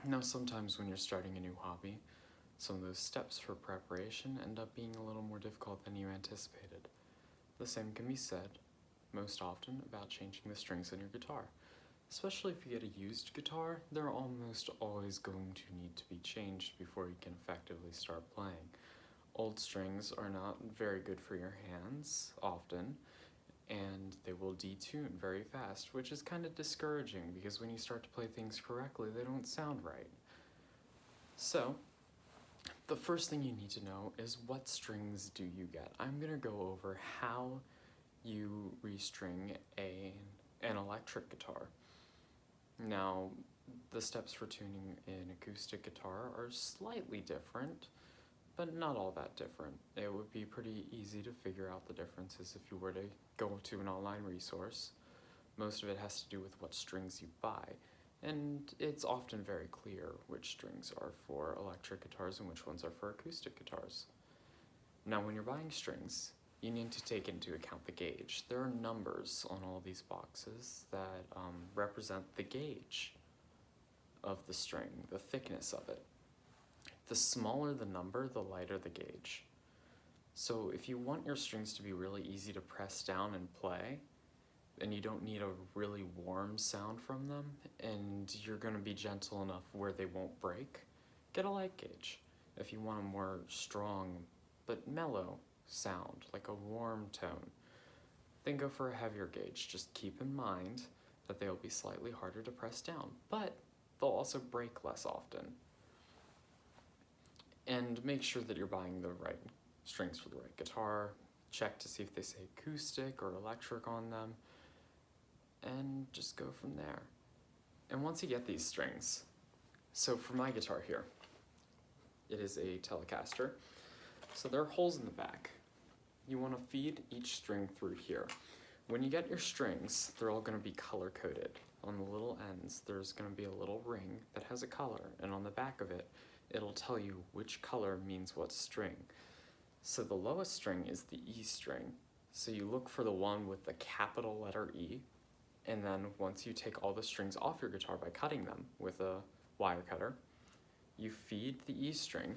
Now, sometimes when you're starting a new hobby, some of those steps for preparation end up being a little more difficult than you anticipated. The same can be said, most often, about changing the strings on your guitar. Especially if you get a used guitar, they're almost always going to need to be changed before you can effectively start playing. Old strings are not very good for your hands, often, and they will detune very fast, which is kind of discouraging because when you start to play things correctly, they don't sound right. So, the first thing you need to know is what strings do you get. I'm going to go over how you restring an electric guitar. Now, the steps for tuning an acoustic guitar are slightly different, but not all that different. It would be pretty easy to figure out the differences if you were to go to an online resource. Most of it has to do with what strings you buy, and it's often very clear which strings are for electric guitars and which ones are for acoustic guitars. Now, when you're buying strings, you need to take into account the gauge. There are numbers on all these boxes that represent the gauge of the string, the thickness of it. The smaller the number, the lighter the gauge. So if you want your strings to be really easy to press down and play, and you don't need a really warm sound from them, and you're going to be gentle enough where they won't break, get a light gauge. If you want a more strong but mellow sound, like a warm tone, then go for a heavier gauge. Just keep in mind that they'll be slightly harder to press down, but they'll also break less often. And make sure that you're buying the right strings for the right guitar. Check to see if they say acoustic or electric on them, and just go from there. And once you get these strings, so for my guitar here, it is a Telecaster, so there are holes in the back. You want to feed each string through here. When you get your strings, they're all going to be color-coded. On the little ends, there's going to be a little ring that has a color, and on the back of it, it'll tell you which color means what string. So the lowest string is the E string. So you look for the one with the capital letter E, and then once you take all the strings off your guitar by cutting them with a wire cutter, you feed the E string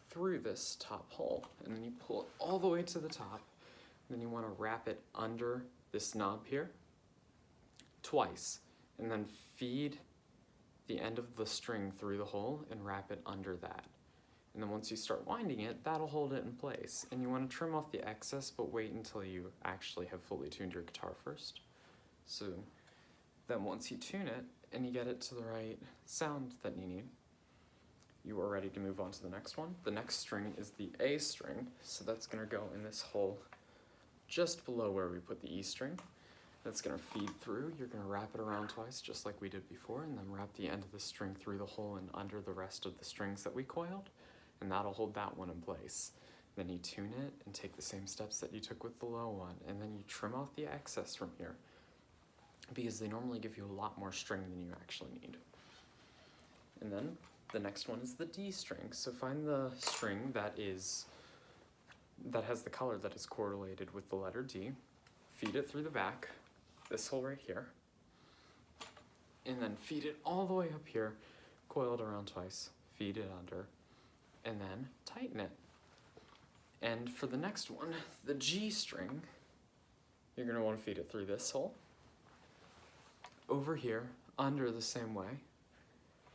through this top hole, and then you pull it all the way to the top. Then you want to wrap it under this knob here twice, and then feed the end of the string through the hole and wrap it under that. And then once you start winding it, that'll hold it in place. And you want to trim off the excess, but wait until you actually have fully tuned your guitar first. So then once you tune it and you get it to the right sound that you need, you are ready to move on to the next one. The next string is the A string, so that's going to go in this hole just below where we put the E string. That's going to feed through. You're going to wrap it around twice, just like we did before, and then wrap the end of the string through the hole and under the rest of the strings that we coiled, and that'll hold that one in place. Then you tune it and take the same steps that you took with the low one, and then you trim off the excess from here, because they normally give you a lot more string than you actually need. And then the next one is the D string. So find the string that has the color that is correlated with the letter D, feed it through the back, this hole right here, and then feed it all the way up here, coil it around twice, feed it under, and then tighten it. And for the next one, the G string, you're going to want to feed it through this hole, over here, under the same way,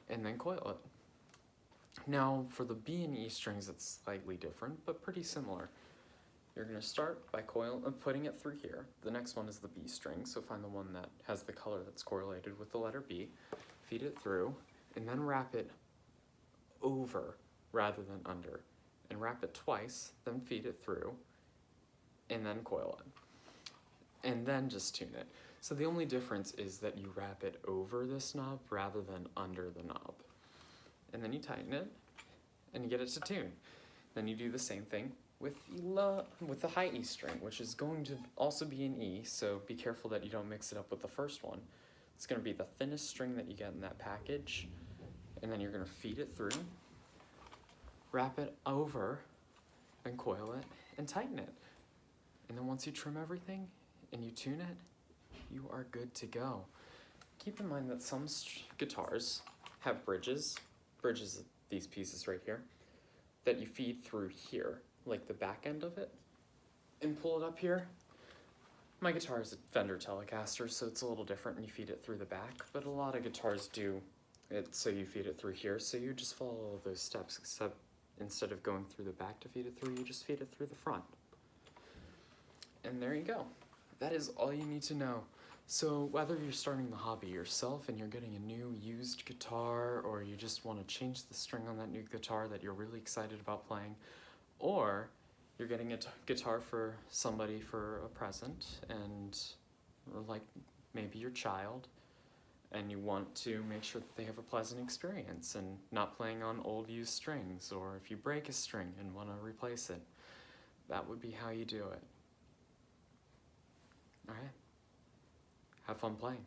and then coil it. Now for the B and E strings, it's slightly different, but pretty similar. You're going to start by putting it through here. The next one is the B string, so find the one that has the color that's correlated with the letter B, feed it through, and then wrap it over rather than under. And wrap it twice, then feed it through, and then coil it. And then just tune it. So the only difference is that you wrap it over this knob rather than under the knob. And then you tighten it, and you get it to tune. Then you do the same thing with the high E string, which is going to also be an E, so be careful that you don't mix it up with the first one. It's going to be the thinnest string that you get in that package, and then you're going to feed it through, wrap it over, and coil it, and tighten it. And then once you trim everything, and you tune it, you are good to go. Keep in mind that some guitars have bridges, these pieces right here, that you feed through here, like the back end of it, and pull it up here. My guitar is a Fender Telecaster, so it's a little different and you feed it through the back, but a lot of guitars do it so you feed it through here, so you just follow all those steps, except instead of going through the back to feed it through, you just feed it through the front. And there you go. That is all you need to know. So whether you're starting the hobby yourself and you're getting a new used guitar, or you just want to change the string on that new guitar that you're really excited about playing, or you're getting a guitar for somebody for a present, and like maybe your child, and you want to make sure that they have a pleasant experience and not playing on old used strings, or if you break a string and want to replace it, that would be how you do it. All right. Have fun playing.